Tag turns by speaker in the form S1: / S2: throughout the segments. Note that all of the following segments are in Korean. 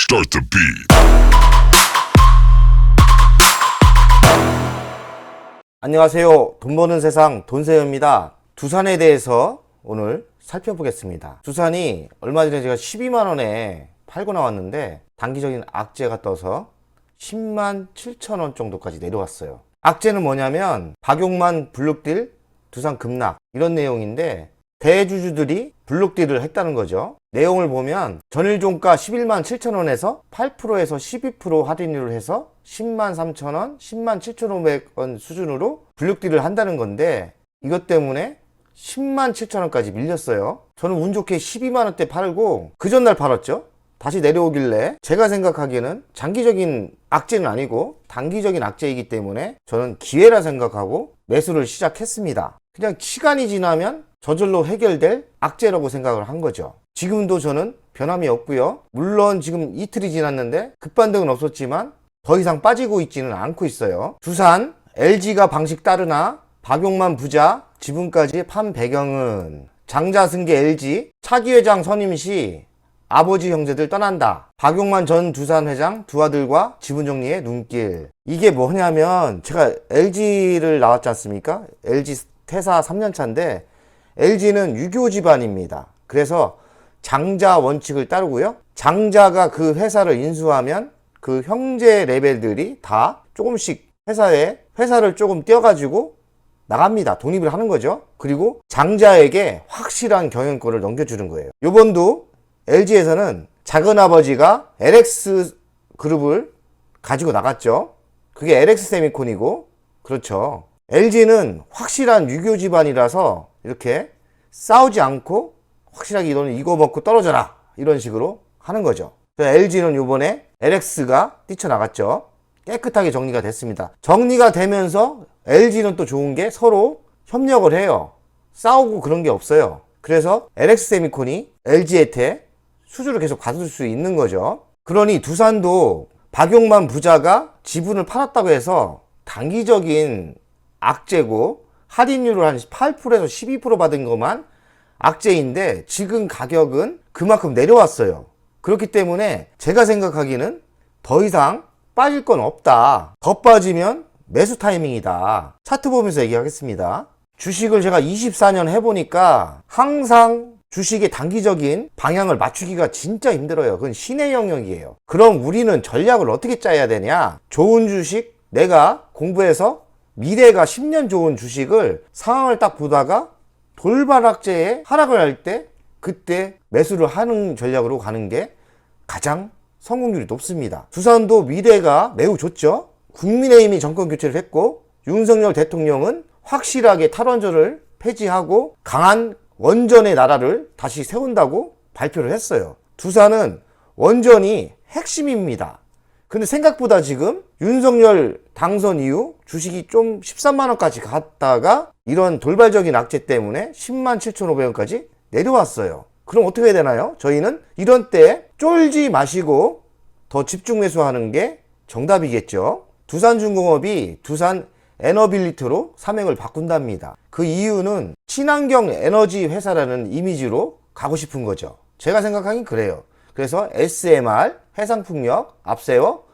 S1: Start the beat.
S2: 안녕하세요. 돈 버는 세상 돈세요입니다. 두산에 대해서 오늘 살펴보겠습니다. 두산이 얼마 전에 제가 12만원에 팔고 나왔는데 단기적인 악재가 떠서 10만 7천원 정도까지 내려왔어요. 악재는 뭐냐면 박용만 블록딜 두산 급락 이런 내용인데 대주주들이 블록딜을 했다는 거죠. 내용을 보면 전일종가 11만 7천원에서 8%에서 12% 할인율을 해서 10만 3천원, 10만 7,500원 수준으로 블록딜을 한다는 건데 이것 때문에 10만 7천원까지 밀렸어요. 저는 운 좋게 12만원대 팔고 그 전날 팔았죠. 다시 내려오길래 제가 생각하기에는 장기적인 악재는 아니고 단기적인 악재이기 때문에 저는 기회라 생각하고 매수를 시작했습니다. 그냥 시간이 지나면 저절로 해결될 악재라고 생각을 한 거죠. 지금도 저는 변함이 없고요. 물론 지금 이틀이 지났는데 급반등은 없었지만 더 이상 빠지고 있지는 않고 있어요. 두산, LG가 방식 따르나 박용만 부자 지분까지 판 배경은 장자 승계 LG 차기 회장 선임 시 아버지 형제들 떠난다. 박용만 전 두산 회장 두 아들과 지분 정리의 눈길. 이게 뭐냐면 제가 LG를 나왔지 않습니까? LG 퇴사 3년차인데 LG는 유교 집안입니다. 그래서 장자 원칙을 따르고요. 장자가 그 회사를 인수하면 그 형제 레벨들이 다 조금씩 회사를 조금 떼어가지고 나갑니다. 독립을 하는 거죠. 그리고 장자에게 확실한 경영권을 넘겨주는 거예요. 요번도 LG에서는 작은아버지가 LX 그룹을 가지고 나갔죠. 그게 LX 세미콘이고 그렇죠. LG는 확실한 유교 집안이라서 이렇게 싸우지 않고 확실하게 너는 이거 먹고 떨어져라 이런 식으로 하는 거죠. LG는 요번에 LX가 뛰쳐나갔죠. 깨끗하게 정리가 됐습니다. 정리가 되면서 LG는 또 좋은 게 서로 협력을 해요. 싸우고 그런 게 없어요. 그래서 LX 세미콘이 LG한테 수주를 계속 받을 수 있는 거죠. 그러니 두산도 박용만 부자가 지분을 팔았다고 해서 단기적인 악재고 할인율을 한 8%에서 12% 받은 것만 악재인데 지금 가격은 그만큼 내려왔어요. 그렇기 때문에 제가 생각하기는 더 이상 빠질 건 없다. 더 빠지면 매수 타이밍이다. 차트 보면서 얘기하겠습니다. 주식을 제가 24년 해보니까 항상 주식의 단기적인 방향을 맞추기가 진짜 힘들어요. 그건 신의 영역이에요. 그럼 우리는 전략을 어떻게 짜야 되냐? 좋은 주식 내가 공부해서 미래가 10년 좋은 주식을 상황을 딱 보다가 돌발 악재에 하락을 할 때 그때 매수를 하는 전략으로 가는 게 가장 성공률이 높습니다. 두산도 미래가 매우 좋죠. 국민의힘이 정권 교체를 했고 윤석열 대통령은 확실하게 탈원전을 폐지하고 강한 원전의 나라를 다시 세운다고 발표를 했어요. 두산은 원전이 핵심입니다. 근데 생각보다 지금 윤석열 당선 이후 주식이 좀 13만원까지 갔다가 이런 돌발적인 악재 때문에 10만 7,500원까지 내려왔어요. 그럼 어떻게 해야 되나요? 저희는 이런 때 쫄지 마시고 더 집중 매수하는 게 정답이겠죠. 두산중공업이 두산 에너빌리티로 사명을 바꾼답니다. 그 이유는 친환경 에너지 회사라는 이미지로 가고 싶은 거죠. 제가 생각하긴 그래요. 그래서 SMR, 해상풍력 앞세워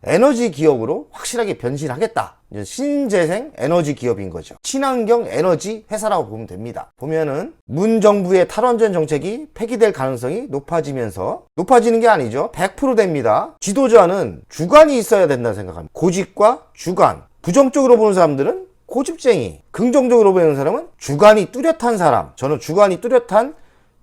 S2: 에너지 기업으로 확실하게 변신하겠다. 신재생 에너지 기업인 거죠. 친환경 에너지 회사라고 보면 됩니다. 보면은 문 정부의 탈원전 정책이 폐기될 가능성이 높아지는 게 아니죠. 100% 됩니다. 지도자는 주관이 있어야 된다고 생각합니다. 고집과 주관. 부정적으로 보는 사람들은 고집쟁이. 긍정적으로 보는 사람은 주관이 뚜렷한 사람. 저는 주관이 뚜렷한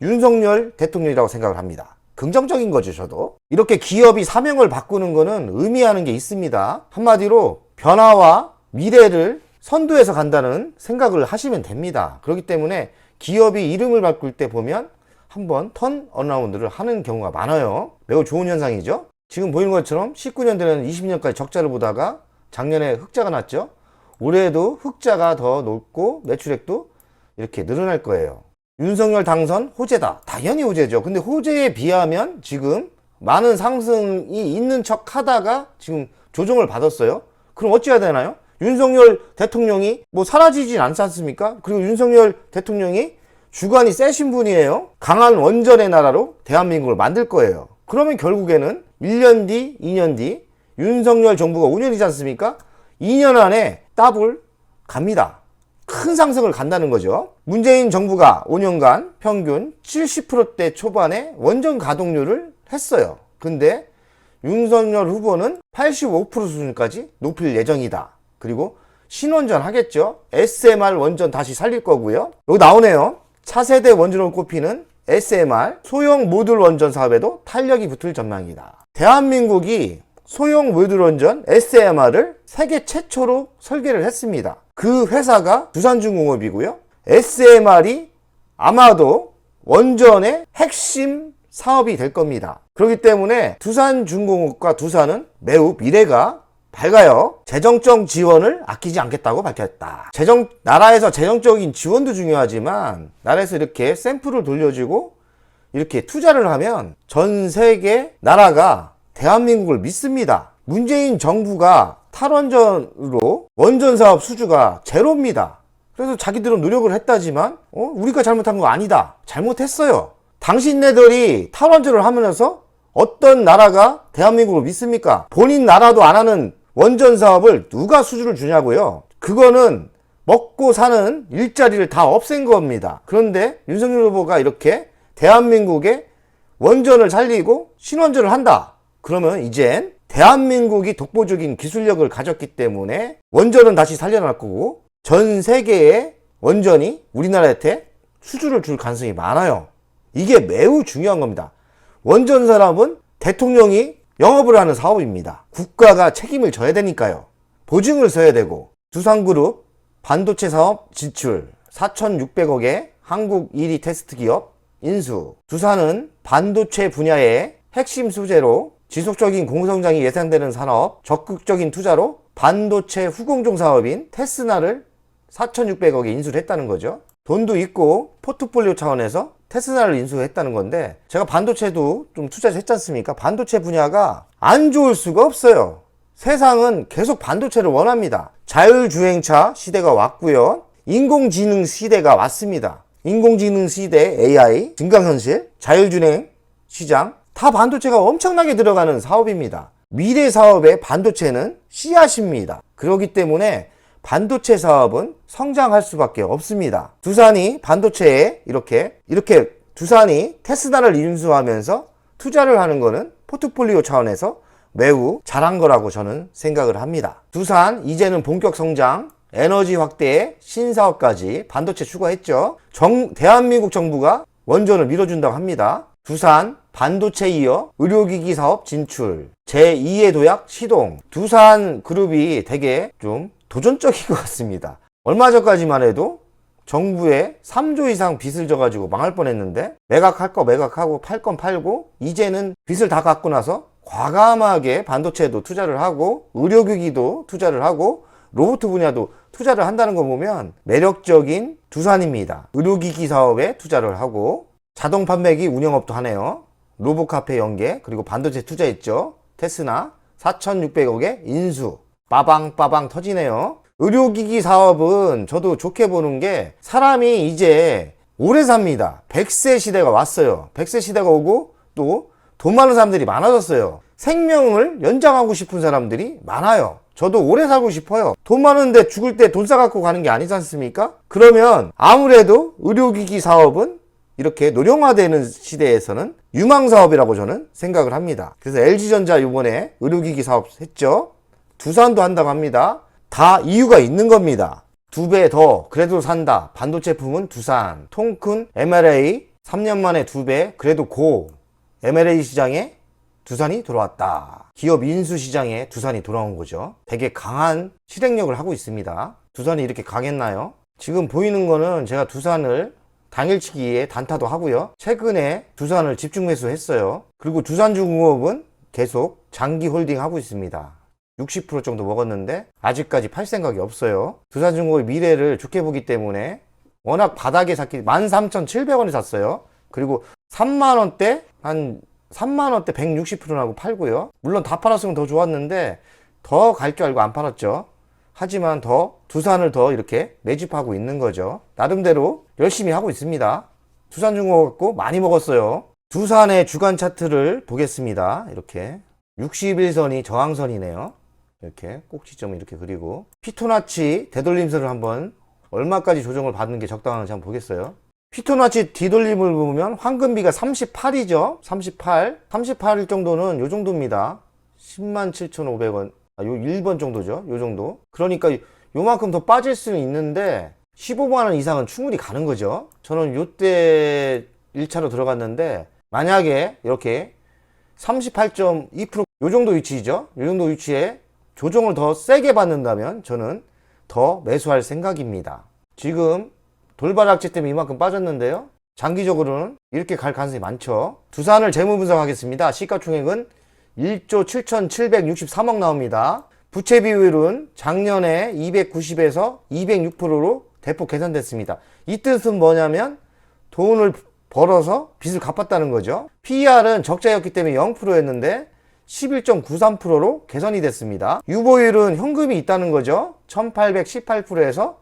S2: 윤석열 대통령이라고 생각을 합니다. 긍정적인 거죠, 저도. 이렇게 기업이 사명을 바꾸는 거는 의미하는 게 있습니다. 한마디로 변화와 미래를 선도해서 간다는 생각을 하시면 됩니다. 그렇기 때문에 기업이 이름을 바꿀 때 보면 한번 턴 어라운드를 하는 경우가 많아요. 매우 좋은 현상이죠. 지금 보이는 것처럼 19년대는 20년까지 적자를 보다가 작년에 흑자가 났죠. 올해도 흑자가 더 높고 매출액도 이렇게 늘어날 거예요. 윤석열 당선 호재다. 당연히 호재죠. 근데 호재에 비하면 지금 많은 상승이 있는 척 하다가 지금 조정을 받았어요. 그럼 어찌해야 되나요? 윤석열 대통령이 뭐 사라지진 않지 않습니까? 그리고 윤석열 대통령이 주관이 세신 분이에요. 강한 원전의 나라로 대한민국을 만들 거예요. 그러면 결국에는 1년 뒤, 2년 뒤 윤석열 정부가 5년이지 않습니까? 2년 안에 더블 갑니다. 큰 상승을 간다는 거죠. 문재인 정부가 5년간 평균 70%대 초반에 원전 가동률을 했어요. 근데 윤석열 후보는 85% 수준까지 높일 예정이다. 그리고 신원전 하겠죠. SMR 원전 다시 살릴 거고요. 여기 나오네요. 차세대 원전으로 꼽히는 SMR 소형 모듈 원전 사업에도 탄력이 붙을 전망이다. 대한민국이 소형 모듈 원전 SMR을 세계 최초로 설계를 했습니다. 그 회사가 두산중공업이고요. SMR이 아마도 원전의 핵심 사업이 될 겁니다. 그렇기 때문에 두산중공업과 두산은 매우 미래가 밝아요. 재정적 지원을 아끼지 않겠다고 밝혔다. 나라에서 재정적인 지원도 중요하지만 나라에서 이렇게 샘플을 돌려주고 이렇게 투자를 하면 전 세계 나라가 대한민국을 믿습니다. 문재인 정부가 탈원전으로 원전 사업 수주가 제로입니다. 그래서 자기들은 노력을 했다지만 우리가 잘못한 거 아니다. 잘못했어요. 당신네들이 탈원전을 하면서 어떤 나라가 대한민국을 믿습니까? 본인 나라도 안 하는 원전 사업을 누가 수주를 주냐고요. 그거는 먹고 사는 일자리를 다 없앤 겁니다. 그런데 윤석열 후보가 이렇게 대한민국의 원전을 살리고 신원전을 한다. 그러면 이젠 대한민국이 독보적인 기술력을 가졌기 때문에 원전은 다시 살려날 거고 전 세계의 원전이 우리나라한테 수주를 줄 가능성이 많아요. 이게 매우 중요한 겁니다. 원전 산업은 대통령이 영업을 하는 사업입니다. 국가가 책임을 져야 되니까요. 보증을 써야 되고 두산그룹 반도체 사업 지출 4,600억의 한국 1위 테스트 기업 인수. 두산은 반도체 분야의 핵심 소재로 지속적인 공성장이 예상되는 산업, 적극적인 투자로 반도체 후공정 사업인 테스나를 4,600억에 인수를 했다는 거죠. 돈도 있고 포트폴리오 차원에서 테스나를 인수했다는 건데 제가 반도체도 좀 투자를 했지 않습니까? 반도체 분야가 안 좋을 수가 없어요. 세상은 계속 반도체를 원합니다. 자율주행차 시대가 왔고요. 인공지능 시대가 왔습니다. 인공지능 시대, AI, 증강현실, 자율주행 시장 다 반도체가 엄청나게 들어가는 사업입니다. 미래 사업의 반도체는 씨앗입니다. 그렇기 때문에 반도체 사업은 성장할 수밖에 없습니다. 두산이 반도체에 이렇게 두산이 테스나를 인수하면서 투자를 하는 거는 포트폴리오 차원에서 매우 잘한 거라고 저는 생각을 합니다. 두산 이제는 본격 성장, 에너지 확대에 신사업까지 반도체 추가했죠. 대한민국 정부가 원전을 밀어준다고 합니다. 두산 반도체 이어 의료기기 사업 진출, 제2의 도약 시동. 두산 그룹이 되게 좀 도전적인 것 같습니다. 얼마 전까지만 해도 정부에 3조 이상 빚을 져가지고 망할 뻔했는데 매각할 거 매각하고 팔 건 팔고 이제는 빚을 다 갚고 나서 과감하게 반도체도 투자를 하고 의료기기도 투자를 하고 로봇 분야도 투자를 한다는 거 보면 매력적인 두산입니다. 의료기기 사업에 투자를 하고 자동 판매기 운영업도 하네요. 로봇카페 연계 그리고 반도체 투자했죠. 테스나 4,600억의 인수 빠방빠방 터지네요. 의료기기 사업은 저도 좋게 보는 게 사람이 이제 오래 삽니다. 100세 시대가 왔어요. 100세 시대가 오고 또 돈 많은 사람들이 많아졌어요. 생명을 연장하고 싶은 사람들이 많아요. 저도 오래 살고 싶어요. 돈 많은데 죽을 때 돈 싸갖고 가는 게 아니지 않습니까? 그러면 아무래도 의료기기 사업은 이렇게 노령화되는 시대에서는 유망사업이라고 저는 생각을 합니다. 그래서 LG전자 이번에 의료기기 사업 했죠. 두산도 한다고 합니다. 다 이유가 있는 겁니다. 2배 더 그래도 산다. 반도체품은 두산. 통 큰 M&A 3년 만에 2배 그래도 고 M&A 시장에 두산이 들어왔다. 기업 인수 시장에 두산이 돌아온 거죠. 되게 강한 실행력을 하고 있습니다. 두산이 이렇게 강했나요? 지금 보이는 거는 제가 두산을 당일치기에 단타도 하고요. 최근에 두산을 집중 매수했어요. 그리고 두산중공업은 계속 장기 홀딩 하고 있습니다. 60% 정도 먹었는데 아직까지 팔 생각이 없어요. 두산중공업의 미래를 좋게 보기 때문에 워낙 바닥에 샀기 13,700원에 샀어요. 그리고 3만원대 한 3만원대 160%라고 팔고요. 물론 다 팔았으면 더 좋았는데 더 갈 줄 알고 안 팔았죠. 하지만 더 두산을 더 이렇게 매집하고 있는 거죠. 나름대로 열심히 하고 있습니다. 두산중공업 갖고 많이 먹었어요. 두산의 주간 차트를 보겠습니다. 이렇게 61선이 저항선이네요. 이렇게 꼭지점을 이렇게 그리고 피토나치 되돌림선을 한번 얼마까지 조정을 받는 게 적당한지 한번 보겠어요. 피토나치 뒤돌림을 보면 황금비가 38이죠. 38일 정도는 요 정도입니다. 107,500원. 요 1번 정도죠. 요 정도. 그러니까 요만큼 더 빠질 수는 있는데 15만원 이상은 충분히 가는 거죠. 저는 요때 1차로 들어갔는데 만약에 이렇게 38.2% 요 정도 위치죠. 요 정도 위치에 조정을 더 세게 받는다면 저는 더 매수할 생각입니다. 지금 돌발악재 때문에 이만큼 빠졌는데요. 장기적으로는 이렇게 갈 가능성이 많죠. 두산을 재무 분석하겠습니다. 시가총액은 1조 7,763억 나옵니다. 부채 비율은 작년에 290에서 206%로 대폭 개선됐습니다. 이 뜻은 뭐냐면 돈을 벌어서 빚을 갚았다는 거죠. PER은 적자였기 때문에 0%였는데 11.93%로 개선이 됐습니다. 유보율은 현금이 있다는 거죠. 1818%에서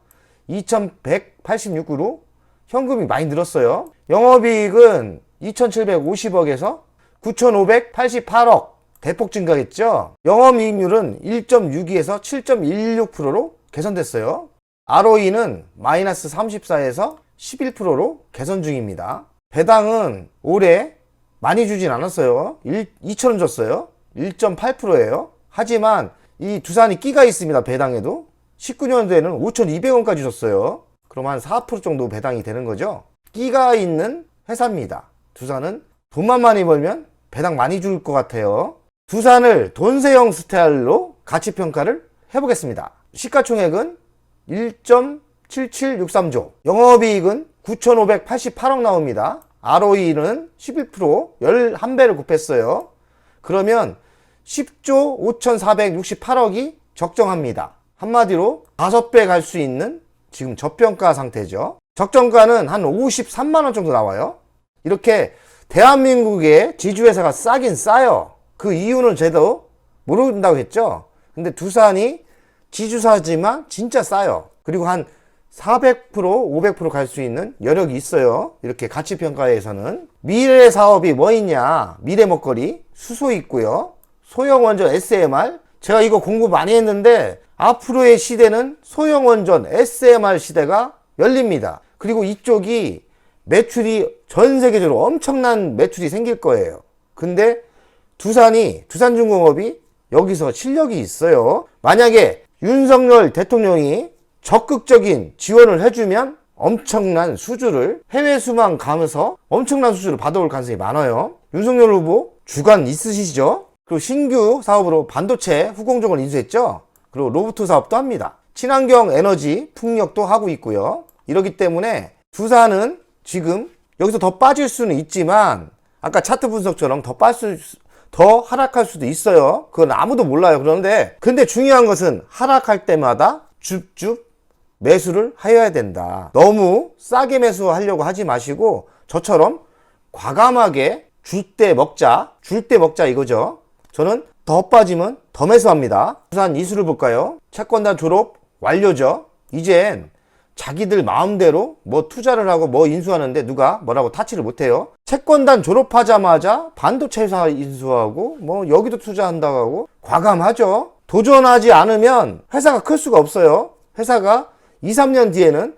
S2: 2186으로 현금이 많이 늘었어요. 영업이익은 2750억에서 9588억 대폭 증가했죠. 영업이익률은 1.62에서 7.16%로 개선됐어요. ROE는 마이너스 34에서 11%로 개선 중입니다. 배당은 올해 많이 주진 않았어요. 2,000원 줬어요. 1.8%예요. 하지만 이 두산이 끼가 있습니다. 배당에도 19년도에는 5,200원까지 줬어요. 그럼 한 4% 정도 배당이 되는 거죠. 끼가 있는 회사입니다. 두산은 돈만 많이 벌면 배당 많이 줄 것 같아요. 두산을 돈세형 스타일로 가치평가를 해보겠습니다. 시가총액은 1.7763조, 영업이익은 9,588억 나옵니다. ROE는 11%, 11배를 곱했어요. 그러면 10조 5,468억이 적정합니다. 한마디로 5배 갈 수 있는 지금 저평가 상태죠. 적정가는 한 53만원 정도 나와요. 이렇게 대한민국의 지주회사가 싸긴 싸요. 그 이유는 저도 모른다고 했죠. 근데 두산이 지주사지만 진짜 싸요. 그리고 한 400%, 500% 갈 수 있는 여력이 있어요. 이렇게 가치평가에서는. 미래 사업이 뭐 있냐? 미래 먹거리, 수소 있고요. 소형원전 SMR. 제가 이거 공부 많이 했는데 앞으로의 시대는 소형원전 SMR 시대가 열립니다. 그리고 이쪽이 매출이 전 세계적으로 엄청난 매출이 생길 거예요. 근데 두산중공업이 여기서 실력이 있어요. 만약에 윤석열 대통령이 적극적인 지원을 해주면 엄청난 수주를 해외 수만 가면서 엄청난 수주를 받아올 가능성이 많아요. 윤석열 후보 주관 있으시죠? 그리고 신규 사업으로 반도체 후공정을 인수했죠. 그리고 로봇 사업도 합니다. 친환경 에너지 풍력도 하고 있고요. 이렇기 때문에 두산은 지금 여기서 더 빠질 수는 있지만 아까 차트 분석처럼 더 하락할 수도 있어요. 그건 아무도 몰라요. 근데 중요한 것은 하락할 때마다 줍줍 매수를 해야 된다. 너무 싸게 매수하려고 하지 마시고 저처럼 과감하게 줄 때 먹자 이거죠. 저는 더 빠지면 더 매수합니다. 두산 이수를 볼까요? 채권단 졸업 완료죠. 이젠 자기들 마음대로 뭐 투자를 하고 뭐 인수하는데 누가 뭐라고 타치를 못해요. 채권단 졸업하자마자 반도체 회사 인수하고 뭐 여기도 투자한다고 하고 과감하죠. 도전하지 않으면 회사가 클 수가 없어요. 회사가 2, 3년 뒤에는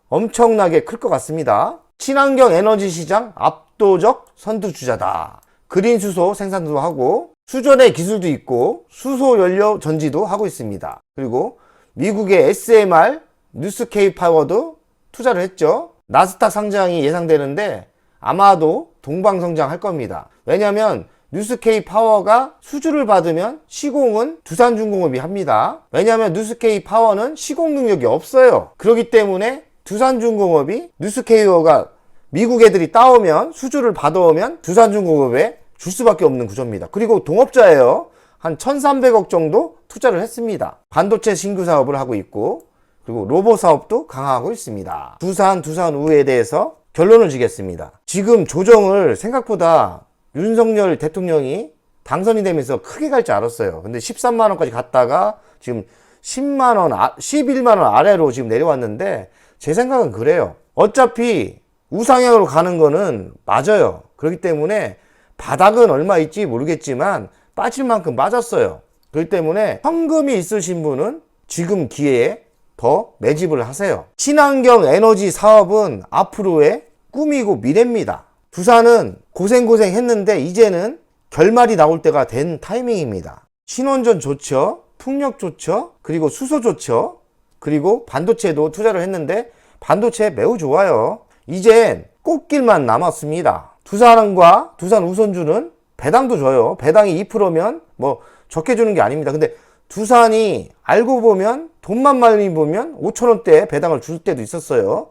S2: 엄청나게 클 것 같습니다. 친환경 에너지 시장 압도적 선두주자다. 그린 수소 생산도 하고 수전의 기술도 있고 수소 연료 전지도 하고 있습니다. 그리고 미국의 SMR 뉴스케이 파워도 투자를 했죠. 나스닥 상장이 예상되는데 아마도 동방성장할 겁니다. 왜냐하면 뉴스케이 파워가 수주를 받으면 시공은 두산중공업이 합니다. 왜냐하면 뉴스케이 파워는 시공 능력이 없어요. 그렇기 때문에 두산중공업이 뉴스케이어가 미국 애들이 따오면 수주를 받아오면 두산중공업에 줄 수밖에 없는 구조입니다. 그리고 동업자예요. 한 1,300억 정도 투자를 했습니다. 반도체 신규 사업을 하고 있고 그리고 로봇 사업도 강화하고 있습니다. 두산우에 대해서 결론을 지겠습니다. 지금 조정을 생각보다 윤석열 대통령이 당선이 되면서 크게 갈 줄 알았어요. 근데 13만원까지 갔다가 지금 10만원, 11만원 아래로 지금 내려왔는데 제 생각은 그래요. 어차피 우상향으로 가는 거는 맞아요. 그렇기 때문에 바닥은 얼마 있지 모르겠지만 빠질 만큼 빠졌어요. 그렇기 때문에 현금이 있으신 분은 지금 기회에 더 매집을 하세요. 친환경 에너지 사업은 앞으로의 꿈이고 미래입니다. 두산은 고생 했는데 이제는 결말이 나올 때가 된 타이밍입니다. 신원전 좋죠, 풍력 좋죠, 그리고 수소 좋죠, 그리고 반도체도 투자를 했는데 반도체 매우 좋아요. 이젠 꽃길만 남았습니다. 두산과 두산 우선주는 배당도 줘요. 배당이 2%면 뭐 적게 주는 게 아닙니다. 근데 두산이 알고 보면 돈만 많이 보면 5,000원대 배당을 줄 때도 있었어요.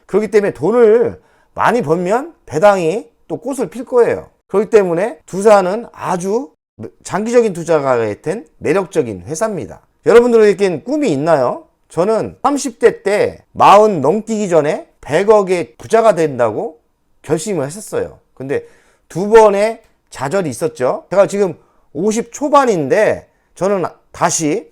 S2: 그렇기 때문에 돈을 많이 벌면 배당이 또 꽃을 필 거예요. 그렇기 때문에 두산은 아주 장기적인 투자가 된 매력적인 회사입니다. 여러분들에겐 꿈이 있나요? 저는 30대 때 40 넘기기 전에 100억의 부자가 된다고 결심을 했었어요. 근데 두 번의 좌절이 있었죠. 제가 지금 50 초반인데 저는 다시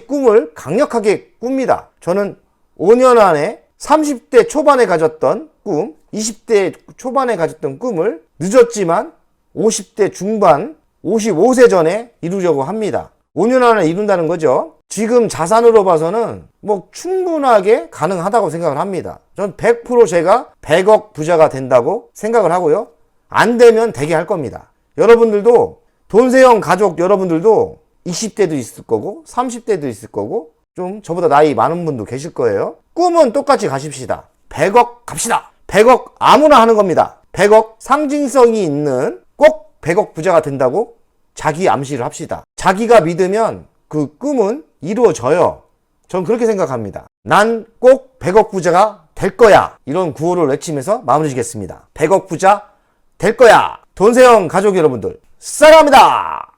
S2: 꿈을 강력하게 꿉니다. 저는 5년 안에 30대 초반에 가졌던 꿈, 20대 초반에 가졌던 꿈을 늦었지만 50대 중반, 55세 전에 이루려고 합니다. 5년 안에 이룬다는 거죠. 지금 자산으로 봐서는 뭐 충분하게 가능하다고 생각을 합니다. 전 100% 제가 100억 부자가 된다고 생각을 하고요. 안 되면 되게 할 겁니다. 여러분들도 돈세형 가족 여러분들도 20대도 있을 거고 30대도 있을 거고 좀 저보다 나이 많은 분도 계실 거예요. 꿈은 똑같이 가십시다. 100억 갑시다. 100억 아무나 하는 겁니다. 100억 상징성이 있는 꼭 100억 부자가 된다고 자기 암시를 합시다. 자기가 믿으면 그 꿈은 이루어져요. 전 그렇게 생각합니다. 난 꼭 100억 부자가 될 거야. 이런 구호를 외치면서 마무리 지겠습니다. 100억 부자 될 거야. 돈세형 가족 여러분들 사랑합니다.